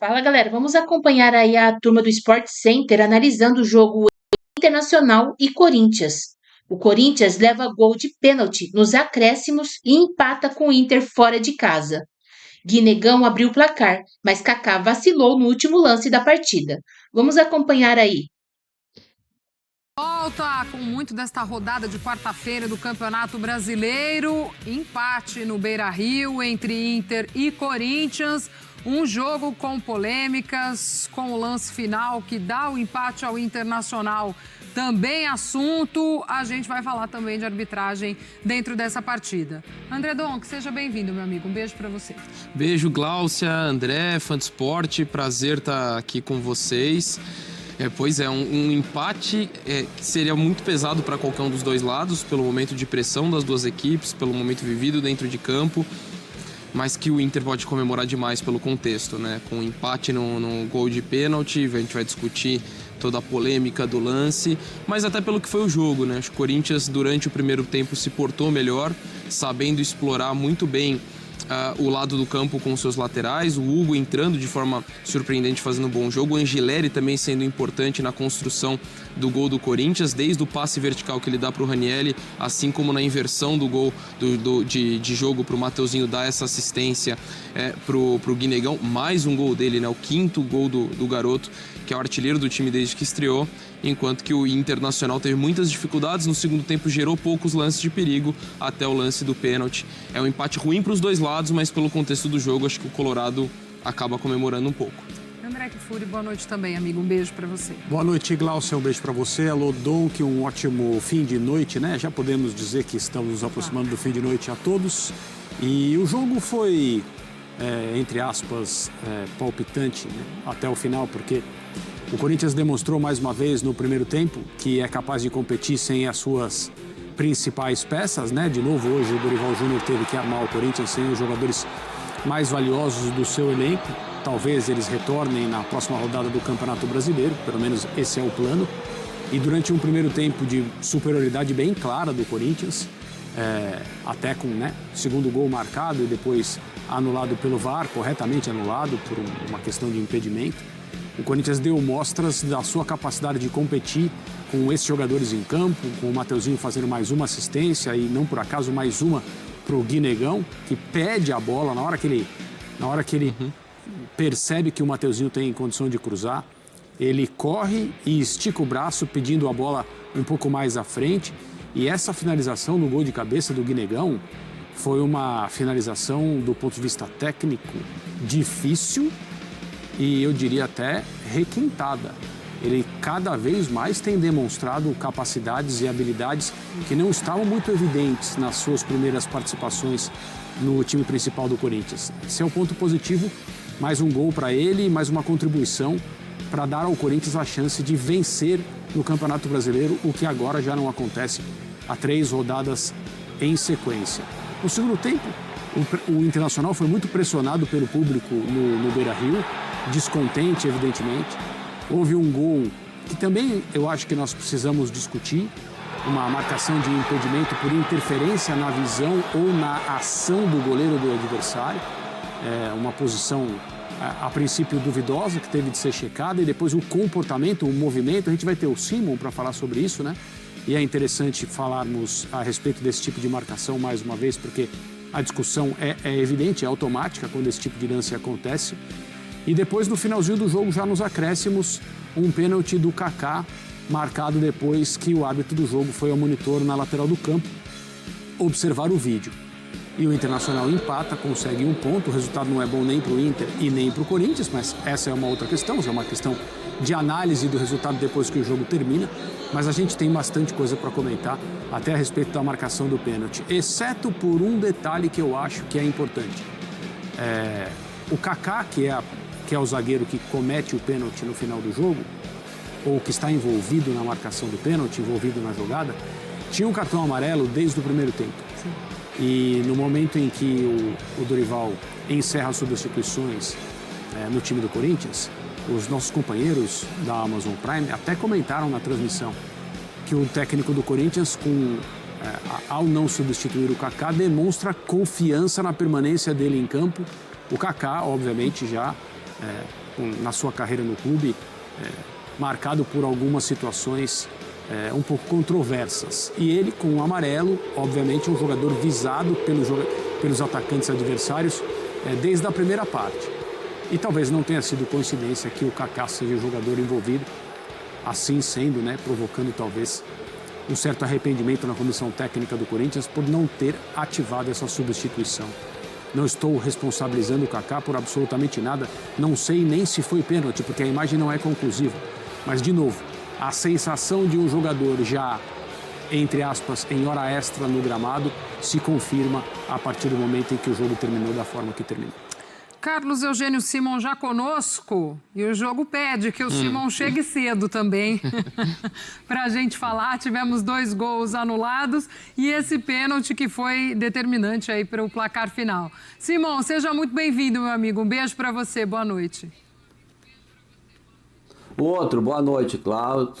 Fala, galera. Vamos acompanhar aí a turma do Sport Center analisando o jogo Internacional e Corinthians. O Corinthians leva gol de pênalti nos acréscimos e empata com o Inter fora de casa. Guinegão abriu o placar, mas Kaká vacilou no último lance da partida. Vamos acompanhar aí. Volta com muito desta rodada de quarta-feira do Campeonato Brasileiro. Empate no Beira-Rio entre Inter e Corinthians. Um jogo com polêmicas, com o lance final que dá o empate ao Internacional. Também assunto, a gente vai falar também de arbitragem dentro dessa partida. André Donk, seja bem-vindo, meu amigo. Um beijo para você. Beijo, Gláucia, André, fã do esporte. Prazer estar aqui com vocês. Pois é, um empate que seria muito pesado para qualquer um dos dois lados, pelo momento de pressão das duas equipes, pelo momento vivido dentro de campo, mas que o Inter pode comemorar demais pelo contexto, né? Com um empate no gol de pênalti, a gente vai discutir toda a polêmica do lance, mas até pelo que foi o jogo, né? Acho que o Corinthians, durante o primeiro tempo, se portou melhor, sabendo explorar muito bem o lado do campo com seus laterais, o Hugo entrando de forma surpreendente, fazendo um bom jogo, o Angileri também sendo importante na construção do gol do Corinthians, desde o passe vertical que ele dá para o Ranieri, assim como na inversão do gol de jogo para o Mateuzinho dar essa assistência para o Guinegão, mais um gol dele, né? O quinto gol do garoto, que é o artilheiro do time desde que estreou, enquanto que o Internacional teve muitas dificuldades, no segundo tempo gerou poucos lances de perigo até o lance do pênalti. É um empate ruim para os dois lados, mas pelo contexto do jogo, acho que o Colorado acaba comemorando um pouco. André Kfouri, boa noite também, amigo. Um beijo para você. Boa noite, Glaucia. Um beijo para você. Alô, Donk, um ótimo fim de noite, né? Já podemos dizer que estamos nos aproximando do fim de noite a todos. E o jogo foi, entre aspas, palpitante, né? Até o final, porque o Corinthians demonstrou mais uma vez no primeiro tempo que é capaz de competir sem as suas principais peças, né? De novo, hoje o Dorival Júnior teve que armar o Corinthians sem os jogadores mais valiosos do seu elenco. Talvez eles retornem na próxima rodada do Campeonato Brasileiro, pelo menos esse é o plano. E durante um primeiro tempo de superioridade bem clara do Corinthians, até com segundo gol marcado e depois anulado pelo VAR, corretamente anulado por uma questão de impedimento, o Corinthians deu mostras da sua capacidade de competir com esses jogadores em campo, com o Mateuzinho fazendo mais uma assistência e não por acaso mais uma para o Guinegão, que pede a bola na hora que ele percebe que o Mateuzinho tem condição de cruzar, ele corre e estica o braço pedindo a bola um pouco mais à frente. E essa finalização no gol de cabeça do Guinegão foi uma finalização do ponto de vista técnico difícil e eu diria até requintada. Ele cada vez mais tem demonstrado capacidades e habilidades que não estavam muito evidentes nas suas primeiras participações no time principal do Corinthians. Esse é um ponto positivo, mais um gol para ele, mais uma contribuição para dar ao Corinthians a chance de vencer no Campeonato Brasileiro, o que agora já não acontece há 3 rodadas em sequência. No segundo tempo, o Internacional foi muito pressionado pelo público no Beira-Rio, descontente, evidentemente. Houve um gol que também eu acho que nós precisamos discutir, uma marcação de impedimento por interferência na visão ou na ação do goleiro do adversário. Uma posição, a princípio, duvidosa, que teve de ser checada, e depois o comportamento, o movimento. A gente vai ter o Simon para falar sobre isso, né? E é interessante falarmos a respeito desse tipo de marcação mais uma vez, porque a discussão é evidente, é automática quando esse tipo de lance acontece. E depois, no finalzinho do jogo, já nos acréscimos, um pênalti do Kaká, marcado depois que o árbitro do jogo foi ao monitor na lateral do campo observar o vídeo. E o Internacional empata, consegue um ponto. O resultado não é bom nem para o Inter e nem para o Corinthians, mas essa é uma outra questão, é uma questão de análise do resultado depois que o jogo termina. Mas a gente tem bastante coisa para comentar, até a respeito da marcação do pênalti, exceto por um detalhe que eu acho que é importante. O Kaká, que é o zagueiro que comete o pênalti no final do jogo, ou que está envolvido na marcação do pênalti, envolvido na jogada, tinha um cartão amarelo desde o primeiro tempo. Sim. E no momento em que o Dorival encerra as substituições no time do Corinthians, os nossos companheiros da Amazon Prime até comentaram na transmissão que o técnico do Corinthians, ao não substituir o Kaká, demonstra confiança na permanência dele em campo. O Kaká, obviamente, já na sua carreira no clube, marcado por algumas situações um pouco controversas. E ele, com o amarelo, obviamente um jogador visado pelos atacantes adversários desde a primeira parte. E talvez não tenha sido coincidência que o Kaká seja o jogador envolvido, assim sendo, né, provocando talvez um certo arrependimento na comissão técnica do Corinthians por não ter ativado essa substituição. Não estou responsabilizando o Kaká por absolutamente nada, não sei nem se foi pênalti, porque a imagem não é conclusiva. Mas, de novo, a sensação de um jogador já, entre aspas, em hora extra no gramado, se confirma a partir do momento em que o jogo terminou da forma que terminou. Carlos Eugênio Simon já conosco, e o jogo pede que o Simon chegue cedo também para a gente falar. Tivemos 2 gols anulados e esse pênalti que foi determinante aí para o placar final. Simon, seja muito bem-vindo, meu amigo. Um beijo para você, boa noite. Boa noite,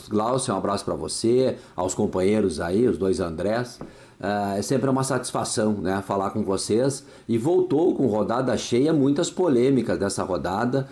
Glaucio, um abraço para você, aos companheiros aí, os 2 Andrés. É sempre uma satisfação, né, falar com vocês. E voltou com rodada cheia, muitas polêmicas dessa rodada,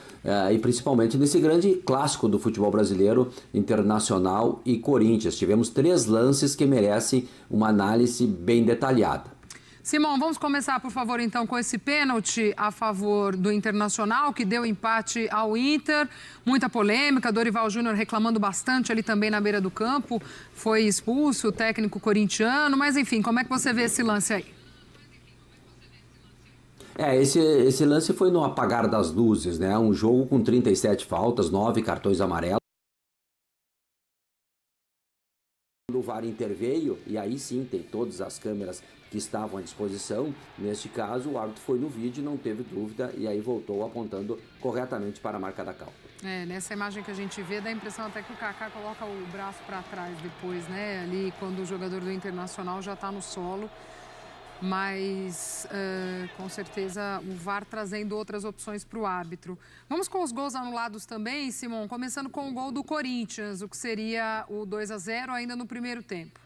e principalmente nesse grande clássico do futebol brasileiro, Internacional e Corinthians. Tivemos 3 lances que merecem uma análise bem detalhada. Simão, vamos começar, por favor, então, com esse pênalti a favor do Internacional, que deu empate ao Inter. Muita polêmica, Dorival Júnior reclamando bastante ali também na beira do campo. Foi expulso o técnico corintiano, mas enfim, como é que você vê esse lance aí? Esse lance foi no apagar das luzes, né? Um jogo com 37 faltas, 9 cartões amarelos. O VAR interveio, e aí sim tem todas as câmeras que estavam à disposição. Neste caso, o árbitro foi no vídeo, não teve dúvida, e aí voltou apontando corretamente para a marca da Cal. Nessa imagem que a gente vê, dá a impressão até que o Kaká coloca o braço para trás depois, né? Ali quando o jogador do Internacional já está no solo. Mas, com certeza, o VAR trazendo outras opções para o árbitro. Vamos com os gols anulados também, Simon, começando com o gol do Corinthians, o que seria o 2-0 ainda no primeiro tempo.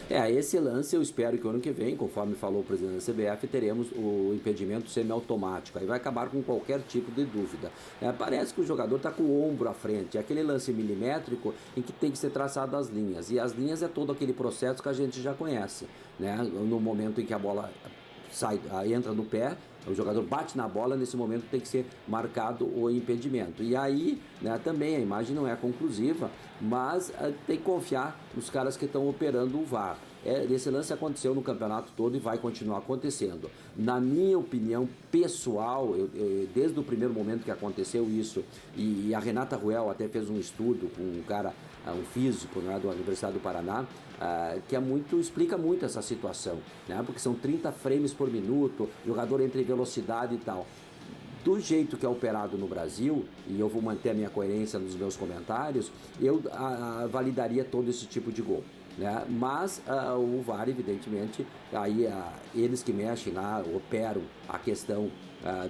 Esse lance eu espero que o ano que vem, conforme falou o presidente da CBF, teremos o impedimento semiautomático. Aí vai acabar com qualquer tipo de dúvida. Parece que o jogador está com o ombro à frente. É aquele lance milimétrico em que tem que ser traçado as linhas. E as linhas é todo aquele processo que a gente já conhece, né? No momento em que a bola entra no pé, o jogador bate na bola, nesse momento tem que ser marcado o impedimento. E aí, né, também a imagem não é conclusiva, mas tem que confiar nos caras que estão operando o VAR. Esse lance aconteceu no campeonato todo e vai continuar acontecendo. Na minha opinião pessoal, desde o primeiro momento que aconteceu isso, e a Renata Ruel até fez um estudo com um cara, um físico, né, da Universidade do Paraná, que explica muito essa situação, né, porque são 30 frames por minuto, jogador entre velocidade e tal. Do jeito que é operado no Brasil, e eu vou manter a minha coerência nos meus comentários, eu validaria todo esse tipo de gol, né? Mas o VAR, evidentemente, aí eles que mexem lá, operam a questão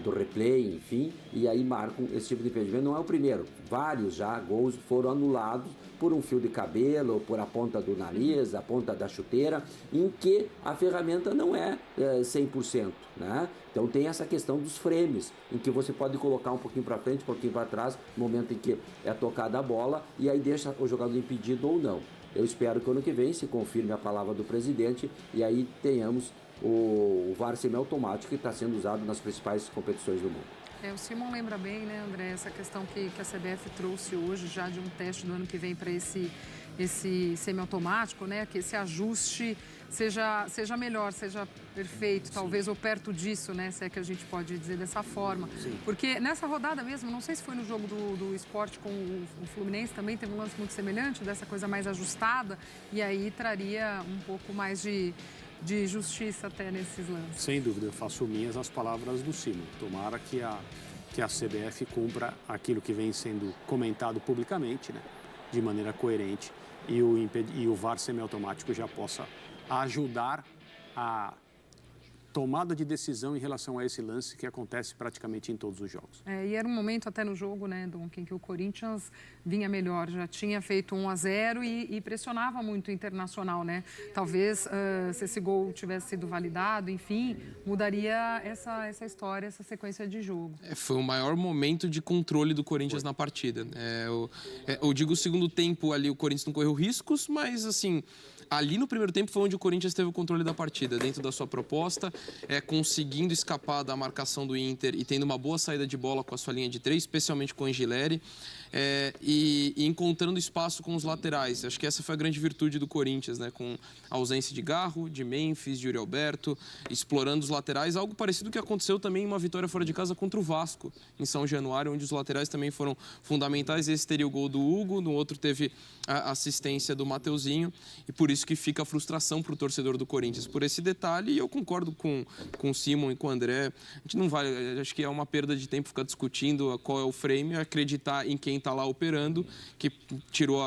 do replay, enfim, e aí marcam esse tipo de impedimento. Não é o primeiro, vários já gols foram anulados por um fio de cabelo, por a ponta do nariz, a ponta da chuteira, em que a ferramenta não é 100%, né? Então tem essa questão dos frames, em que você pode colocar um pouquinho para frente, um pouquinho para trás, no momento em que é tocada a bola, e aí deixa o jogador impedido ou não. Eu espero que ano que vem se confirme a palavra do presidente e aí tenhamos o VAR semiautomático que está sendo usado nas principais competições do mundo. O Simon lembra bem, né, André, essa questão que a CBF trouxe hoje já de um teste do ano que vem para esse semiautomático, né, que esse ajuste seja melhor, seja perfeito, sim, talvez, ou perto disso, né, se é que a gente pode dizer dessa forma. Sim. Porque nessa rodada mesmo, não sei se foi no jogo do Sport com o Fluminense, também teve um lance muito semelhante, dessa coisa mais ajustada, e aí traria um pouco mais de justiça até nesses lances. Sem dúvida, eu faço minhas as palavras do Simon. Tomara que a CBF cumpra aquilo que vem sendo comentado publicamente, né, de maneira coerente, e o VAR semiautomático já possa ajudar a tomada de decisão em relação a esse lance que acontece praticamente em todos os jogos. E era um momento até no jogo, né, Duncan, que o Corinthians vinha melhor, já tinha feito 1-0 e pressionava muito o Internacional, né? Talvez se esse gol tivesse sido validado, enfim, mudaria essa história, essa sequência de jogo. Foi o maior momento de controle do Corinthians na partida. Eu digo o segundo tempo ali, o Corinthians não correu riscos, mas assim, ali no primeiro tempo foi onde o Corinthians teve o controle da partida, dentro da sua proposta, conseguindo escapar da marcação do Inter e tendo uma boa saída de bola com a sua linha de 3, especialmente com o Angileri, e encontrando espaço com os laterais. Acho que essa foi a grande virtude do Corinthians, né? Com a ausência de Garro, de Memphis, de Yuri Alberto, explorando os laterais, algo parecido que aconteceu também em uma vitória fora de casa contra o Vasco, em São Januário, onde os laterais também foram fundamentais. Esse teria o gol do Hugo, no outro teve a assistência do Mateuzinho, e por isso que fica a frustração para o torcedor do Corinthians por esse detalhe. E eu concordo com o Simon e com o André. A gente não vai, acho que é uma perda de tempo ficar discutindo qual é o frame, acreditar em quem está lá operando, que tirou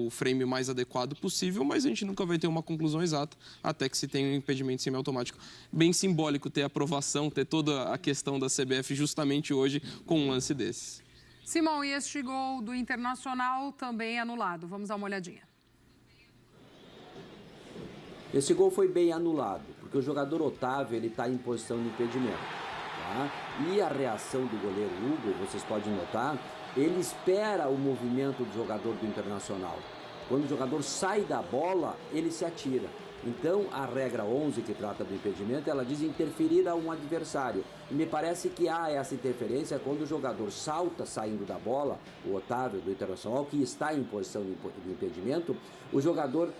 o frame mais adequado possível, mas a gente nunca vai ter uma conclusão exata até que se tenha um impedimento semiautomático. Bem simbólico ter aprovação, ter toda a questão da CBF justamente hoje com um lance desses. Simão, e este gol do Internacional também anulado. Vamos dar uma olhadinha. Esse gol foi bem anulado, porque o jogador Otávio ele está em posição de impedimento. Tá? E a reação do goleiro Hugo, vocês podem notar, ele espera o movimento do jogador do Internacional. Quando o jogador sai da bola, ele se atira. Então, a regra 11, que trata do impedimento, ela diz interferir a um adversário. E me parece que há essa interferência quando o jogador salta saindo da bola, o Otávio do Internacional, que está em posição de impedimento, o jogador,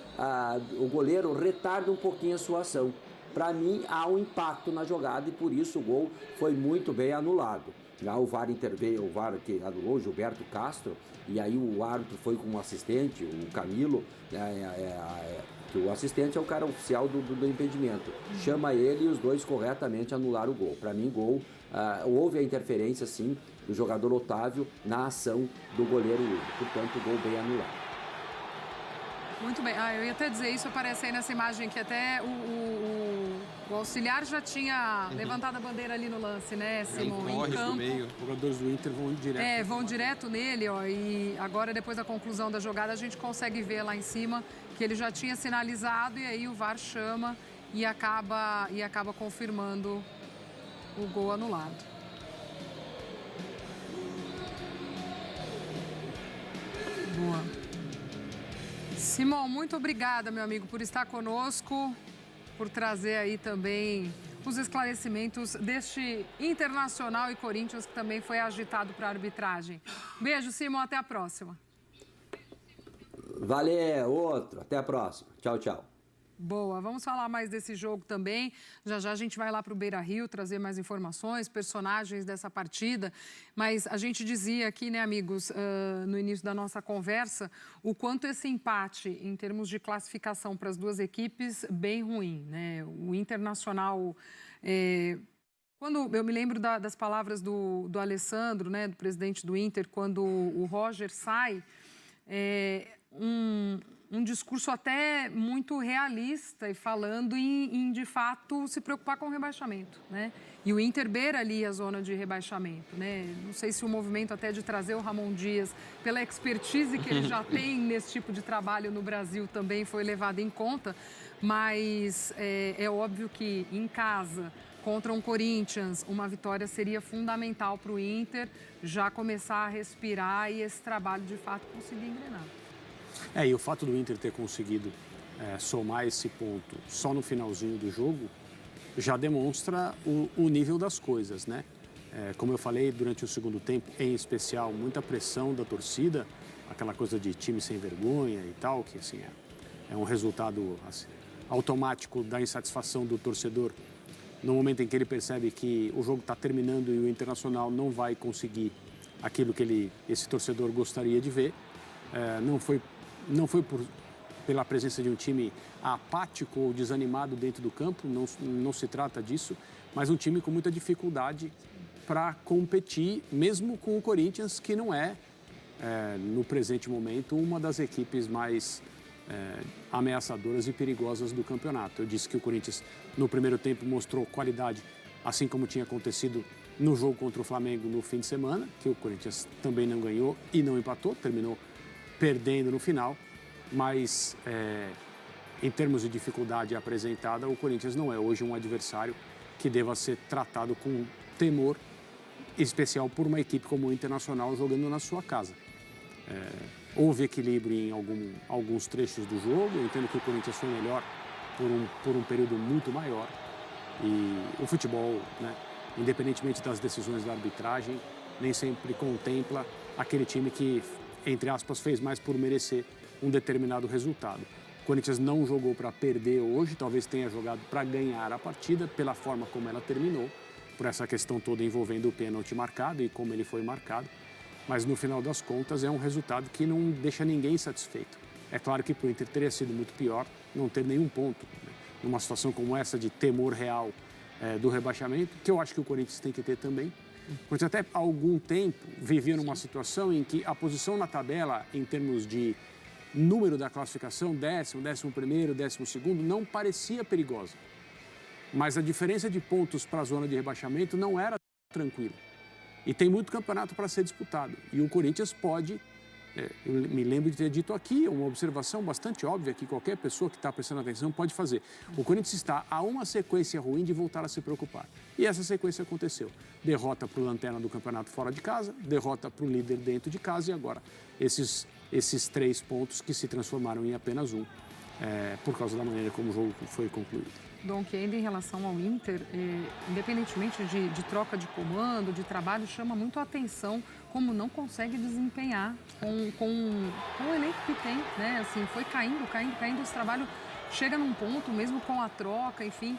o goleiro, retarda um pouquinho a sua ação. Para mim, há um impacto na jogada e por isso o gol foi muito bem anulado. Já o VAR interveio, o VAR que anulou, Gilberto Castro, e aí o árbitro foi com o assistente, o Camilo, que o assistente é o cara oficial do impedimento. Chama ele e os dois corretamente anularam o gol. Para mim, gol, houve a interferência, sim, do jogador Otávio na ação do goleiro Hugo. Portanto, gol bem anulado. Muito bem. Eu ia até dizer isso, aparece aí nessa imagem que até o auxiliar já tinha levantado a bandeira ali no lance, né, Simão? Em campo. Os jogadores do Inter vão direto. Vão direto nele, ó. E agora, depois da conclusão da jogada, a gente consegue ver lá em cima que ele já tinha sinalizado e aí o VAR chama e acaba confirmando o gol anulado. Boa. Simão, muito obrigada, meu amigo, por estar conosco, por trazer aí também os esclarecimentos deste Internacional e Corinthians, que também foi agitado para a arbitragem. Beijo, Simão, até a próxima. Valeu, outro. Até a próxima. Tchau, tchau. Boa, vamos falar mais desse jogo também. Já já a gente vai lá para o Beira-Rio trazer mais informações, personagens dessa partida. Mas a gente dizia aqui, né, amigos, no início da nossa conversa, o quanto esse empate, em termos de classificação para as duas equipes, bem ruim, né? O Internacional... Quando eu me lembro das palavras do Alessandro, né, do presidente do Inter, quando o Roger sai, um discurso até muito realista e falando em, de fato, se preocupar com o rebaixamento, né? E o Inter beira ali a zona de rebaixamento, né? Não sei se o movimento até de trazer o Ramon Dias, pela expertise que ele já tem nesse tipo de trabalho no Brasil, também foi levado em conta, mas é óbvio que em casa, contra um Corinthians, uma vitória seria fundamental para o Inter já começar a respirar e esse trabalho, de fato, conseguir engrenar. E o fato do Inter ter conseguido somar esse ponto só no finalzinho do jogo já demonstra o nível das coisas, né? Como eu falei, durante o segundo tempo, em especial, muita pressão da torcida, aquela coisa de time sem vergonha e tal, que assim, é um resultado assim, automático da insatisfação do torcedor no momento em que ele percebe que o jogo está terminando e o Internacional não vai conseguir aquilo que esse torcedor gostaria de ver. Não foi pela presença de um time apático ou desanimado dentro do campo, não se trata disso, mas um time com muita dificuldade para competir, mesmo com o Corinthians, que não no presente momento, uma das equipes mais ameaçadoras e perigosas do campeonato. Eu disse que o Corinthians, no primeiro tempo, mostrou qualidade, assim como tinha acontecido no jogo contra o Flamengo no fim de semana, que o Corinthians também não ganhou e não empatou, terminou perdendo no final, mas em termos de dificuldade apresentada, o Corinthians não é hoje um adversário que deva ser tratado com temor, em especial por uma equipe como o Internacional jogando na sua casa. Houve equilíbrio em alguns trechos do jogo, eu entendo que o Corinthians foi melhor por um período muito maior e o futebol, né, independentemente das decisões da arbitragem, nem sempre contempla aquele time que, entre aspas, fez mais por merecer um determinado resultado. O Corinthians não jogou para perder hoje, talvez tenha jogado para ganhar a partida pela forma como ela terminou, por essa questão toda envolvendo o pênalti marcado e como ele foi marcado. Mas no final das contas é um resultado que não deixa ninguém satisfeito. É claro que para o Inter teria sido muito pior não ter nenhum ponto, né? Numa situação como essa de temor real do rebaixamento, que eu acho que o Corinthians tem que ter também. Porque até há algum tempo vivia numa situação em que a posição na tabela, em termos de número da classificação, 10º, 11º, 12º, não parecia perigosa. Mas a diferença de pontos para a zona de rebaixamento não era tranquila. E tem muito campeonato para ser disputado. E o Corinthians pode, eu me lembro de ter dito aqui, uma observação bastante óbvia que qualquer pessoa que está prestando atenção pode fazer. O Corinthians está a uma sequência ruim de voltar a se preocupar. E essa sequência aconteceu. Derrota para o lanterna do campeonato fora de casa, derrota para o líder dentro de casa e agora esses 3 pontos que se transformaram em apenas um, por causa da maneira como o jogo foi concluído. Dom, que ainda em relação ao Inter, independentemente de troca de comando, de trabalho, chama muito a atenção como não consegue desempenhar com o elenco que tem, né? Assim, foi caindo, esse trabalho chega num ponto, mesmo com a troca, enfim,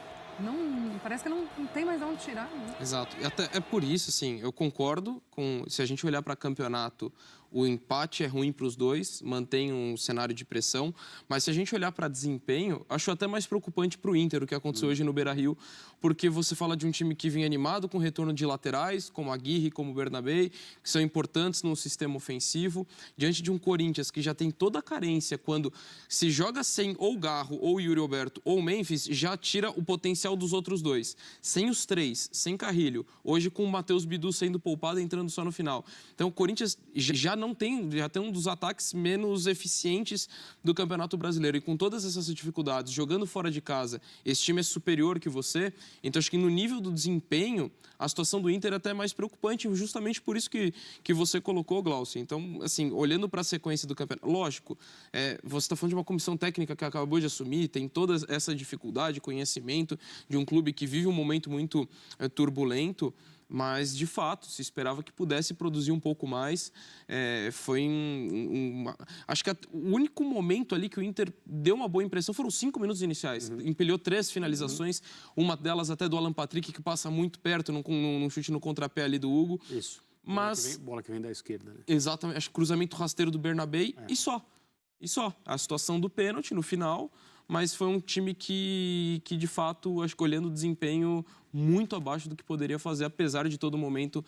parece que não tem mais de onde tirar. Né? Exato, e até é por isso, assim, eu concordo com, se a gente olhar para campeonato, o empate é ruim para os dois, mantém um cenário de pressão, mas se a gente olhar para desempenho, acho até mais preocupante para o Inter o que aconteceu hoje no Beira-Rio, porque você fala de um time que vinha animado com o retorno de laterais, como a Aguirre, como o Bernabé, que são importantes no sistema ofensivo, diante de um Corinthians que já tem toda a carência, quando se joga sem ou Garro, ou Yuri Alberto, ou Memphis, já tira o potencial dos outros dois. Sem os 3, sem Carrilho, hoje com o Matheus Bidu sendo poupado e entrando só no final. Então o Corinthians já tem um dos ataques menos eficientes do Campeonato Brasileiro. E com todas essas dificuldades, jogando fora de casa, esse time é superior que você. Então, acho que no nível do desempenho, a situação do Inter é até mais preocupante, justamente por isso que você colocou, Glaucio. Então, assim, olhando para a sequência do campeonato, lógico, você está falando de uma comissão técnica que acabou de assumir, tem toda essa dificuldade, conhecimento de um clube que vive um momento muito turbulento, mas, de fato, se esperava que pudesse produzir um pouco mais. Acho que o único momento ali que o Inter deu uma boa impressão foram os 5 minutos iniciais. Empilhou 3 finalizações, uma delas até do Alan Patrick, que passa muito perto, num chute no contrapé ali do Hugo. Isso. Mas Bola que vem da esquerda, né? Exatamente. Acho que cruzamento rasteiro do Bernabé e só. A situação do pênalti no final, mas foi um time que de fato, acho que olhando o desempenho muito abaixo do que poderia fazer, apesar de todo momento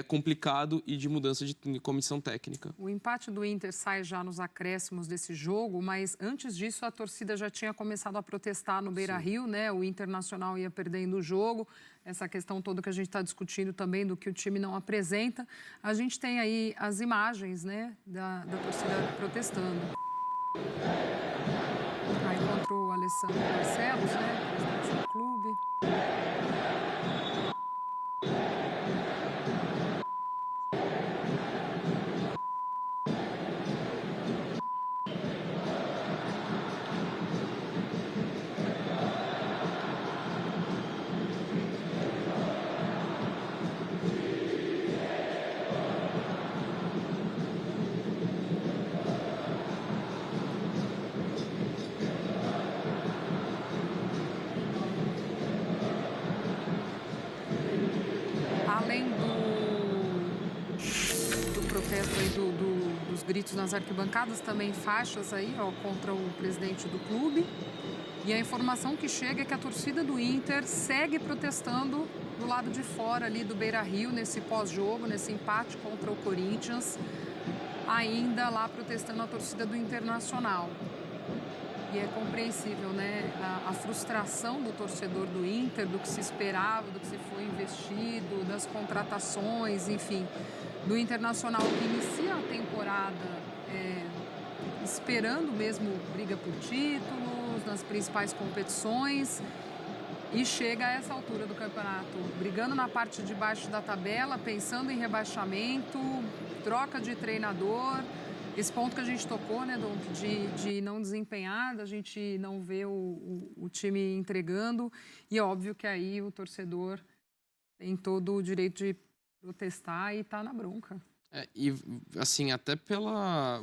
complicado e de mudança de comissão técnica. O empate do Inter sai já nos acréscimos desse jogo, mas antes disso a torcida já tinha começado a protestar no Beira-Rio, né? O Internacional ia perdendo o jogo, essa questão toda que a gente está discutindo também do que o time não apresenta. A gente tem aí as imagens, né, da torcida protestando. Aí encontrou o Alessandro Barcelos, né, presidente do clube. Além do protesto aí dos gritos nas arquibancadas, também faixas aí, ó, contra o presidente do clube. E a informação que chega é que a torcida do Inter segue protestando do lado de fora ali do Beira-Rio, nesse pós-jogo, nesse empate contra o Corinthians, ainda lá protestando a torcida do Internacional. E é compreensível, né, a frustração do torcedor do Inter, do que se esperava, do que se foi investido, das contratações, enfim, do Internacional que inicia a temporada esperando mesmo briga por títulos, nas principais competições, e chega a essa altura do campeonato, brigando na parte de baixo da tabela, pensando em rebaixamento, troca de treinador. Esse ponto que a gente tocou, né, Dom, de não desempenhar, da gente não ver o time entregando. E é óbvio que aí o torcedor tem todo o direito de protestar e tá na bronca. E assim, até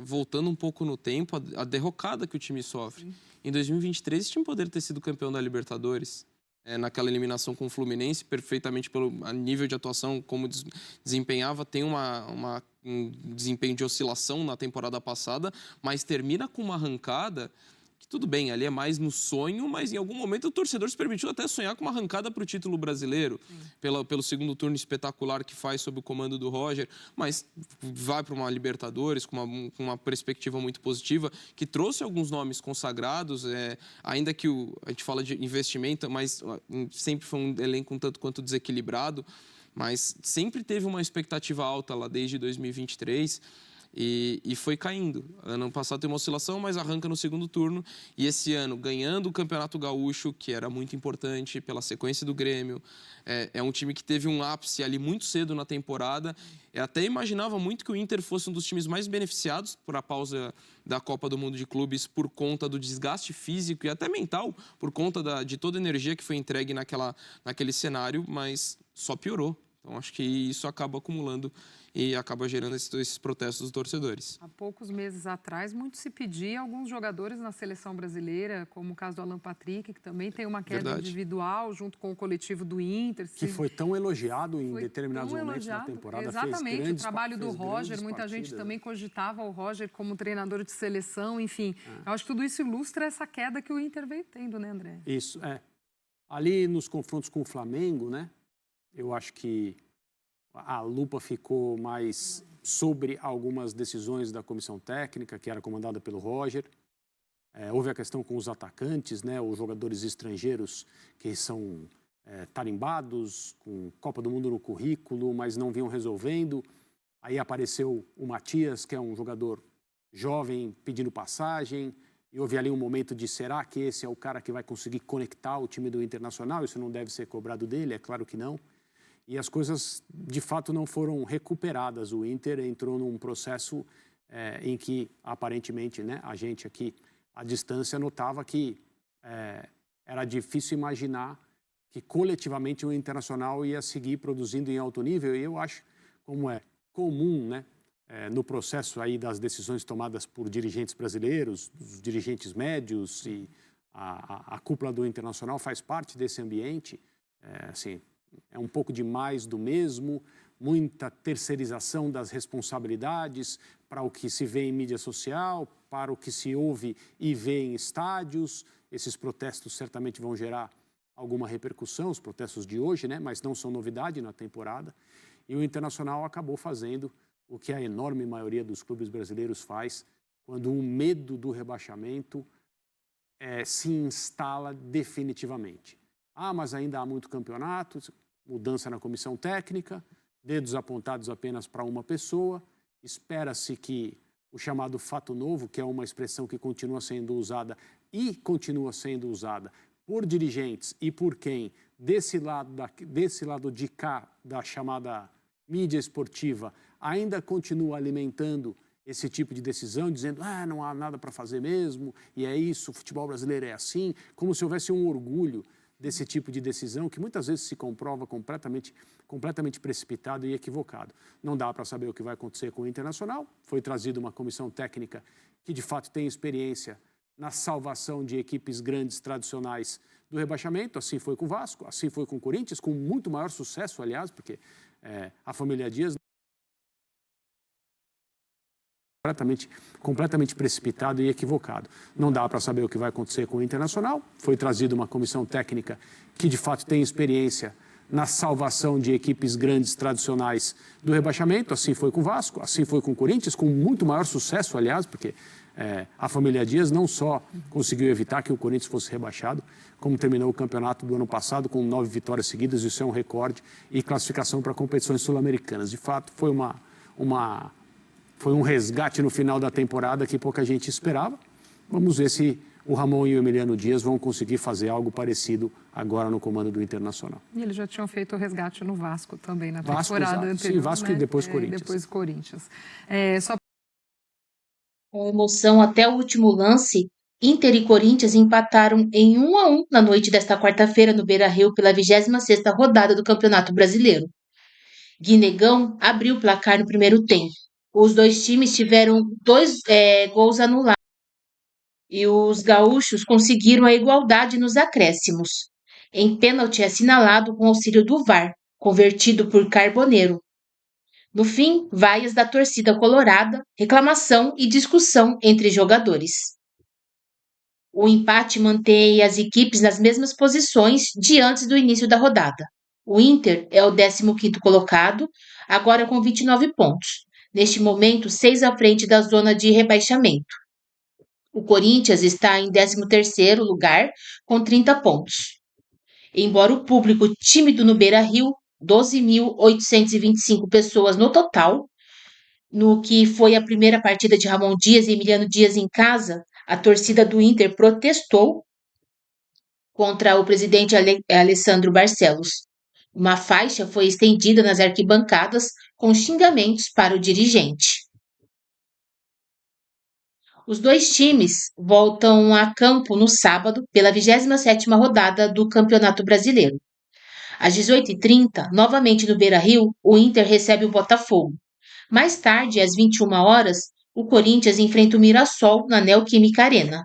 voltando um pouco no tempo, a derrocada que o time sofre. Sim. Em 2023, tinha poder ter sido campeão da Libertadores. Naquela eliminação com o Fluminense, perfeitamente pelo nível de atuação, como desempenhava, tem um desempenho de oscilação na temporada passada, mas termina com uma arrancada que, tudo bem, ali é mais no sonho, mas em algum momento o torcedor se permitiu até sonhar com uma arrancada para o título brasileiro, pelo segundo turno espetacular que faz sob o comando do Roger, mas vai para uma Libertadores com uma perspectiva muito positiva, que trouxe alguns nomes consagrados, ainda que a gente fala de investimento, mas sempre foi um elenco um tanto quanto desequilibrado, mas sempre teve uma expectativa alta lá desde 2023, e foi caindo. Ano passado tem uma oscilação, mas arranca no segundo turno. E esse ano, ganhando o Campeonato Gaúcho, que era muito importante pela sequência do Grêmio. É um time que teve um ápice ali muito cedo na temporada. Eu até imaginava muito que o Inter fosse um dos times mais beneficiados por a pausa da Copa do Mundo de Clubes, por conta do desgaste físico e até mental, por conta de toda a energia que foi entregue naquele cenário, mas só piorou. Então, acho que isso acaba acumulando e acaba gerando esses protestos dos torcedores. Há poucos meses atrás, muito se pedia alguns jogadores na seleção brasileira, como o caso do Alan Patrick, que também tem uma queda individual junto com o coletivo do Inter. Que foi tão elogiado em determinados momentos da temporada. Exatamente, o trabalho do Roger, muita gente também cogitava o Roger como treinador de seleção, enfim. Eu acho que tudo isso ilustra essa queda que o Inter veio tendo, né, André? Isso, Ali nos confrontos com o Flamengo, né? Eu acho que a lupa ficou mais sobre algumas decisões da comissão técnica, que era comandada pelo Roger. Houve a questão com os atacantes, né? Os jogadores estrangeiros que são tarimbados, com Copa do Mundo no currículo, mas não vinham resolvendo. Aí apareceu o Matias, que é um jogador jovem pedindo passagem. E houve ali um momento de, será que esse é o cara que vai conseguir conectar o time do Internacional? Isso não deve ser cobrado dele, é claro que não. E as coisas, de fato, não foram recuperadas. O Inter entrou num processo em que, aparentemente, né, a gente aqui, à distância, notava que era difícil imaginar que, coletivamente, o Internacional ia seguir produzindo em alto nível. E eu acho, como é comum, né, no processo aí das decisões tomadas por dirigentes brasileiros, os dirigentes médios e a cúpula do Internacional faz parte desse ambiente, assim... É um pouco de mais do mesmo, muita terceirização das responsabilidades para o que se vê em mídia social, para o que se ouve e vê em estádios. Esses protestos certamente vão gerar alguma repercussão, os protestos de hoje, né? Mas não são novidade na temporada. E o Internacional acabou fazendo o que a enorme maioria dos clubes brasileiros faz quando o medo do rebaixamento se instala definitivamente. Mas ainda há muito campeonato, mudança na comissão técnica, dedos apontados apenas para uma pessoa. Espera-se que o chamado fato novo, que é uma expressão que continua sendo usada por dirigentes e por quem, desse lado de cá, da chamada mídia esportiva, ainda continua alimentando esse tipo de decisão, dizendo não há nada para fazer mesmo, e é isso, o futebol brasileiro é assim, como se houvesse um orgulho desse tipo de decisão que muitas vezes se comprova completamente precipitado e equivocado. Não dá para saber o que vai acontecer com o Internacional. Foi trazida uma comissão técnica que, de fato, tem experiência na salvação de equipes grandes, tradicionais do rebaixamento. Assim foi com o Vasco, assim foi com o Corinthians, com muito maior sucesso, aliás, porque a família Dias... completamente precipitado e equivocado. Não dá para saber o que vai acontecer com o Internacional. Foi trazida uma comissão técnica que, de fato, tem experiência na salvação de equipes grandes, tradicionais do rebaixamento. Assim foi com o Vasco, assim foi com o Corinthians, com muito maior sucesso, aliás, porque A família Dias não só conseguiu evitar que o Corinthians fosse rebaixado, como terminou o campeonato do ano passado com 9 vitórias seguidas, isso é um recorde, e classificação para competições sul-americanas. De fato, foi um resgate no final da temporada que pouca gente esperava. Vamos ver se o Ramon e o Emiliano Dias vão conseguir fazer algo parecido agora no comando do Internacional. E eles já tinham feito o resgate no Vasco também na temporada anterior. Sim, Vasco, né? E depois Corinthians. Depois Corinthians. Com emoção até o último lance, Inter e Corinthians empataram em 1-1 na noite desta quarta-feira no Beira-Rio pela 26ª rodada do Campeonato Brasileiro. Guinegão abriu o placar no primeiro tempo. Os dois times tiveram 2 gols anulados e os gaúchos conseguiram a igualdade nos acréscimos, em pênalti assinalado com auxílio do VAR, convertido por Carboneiro. No fim, vaias da torcida colorada, reclamação e discussão entre jogadores. O empate mantém as equipes nas mesmas posições de antes do início da rodada. O Inter é o 15º colocado, agora com 29 pontos. Neste momento, 6 à frente da zona de rebaixamento. O Corinthians está em 13º lugar, com 30 pontos. Embora o público tímido no Beira-Rio, 12.825 pessoas no total, no que foi a primeira partida de Ramon Dias e Emiliano Dias em casa, a torcida do Inter protestou contra o presidente Alessandro Barcelos. Uma faixa foi estendida nas arquibancadas com xingamentos para o dirigente. Os dois times voltam a campo no sábado pela 27ª rodada do Campeonato Brasileiro. Às 18h30, novamente no Beira-Rio, o Inter recebe o Botafogo. Mais tarde, às 21 horas, o Corinthians enfrenta o Mirassol na Neoquímica Arena.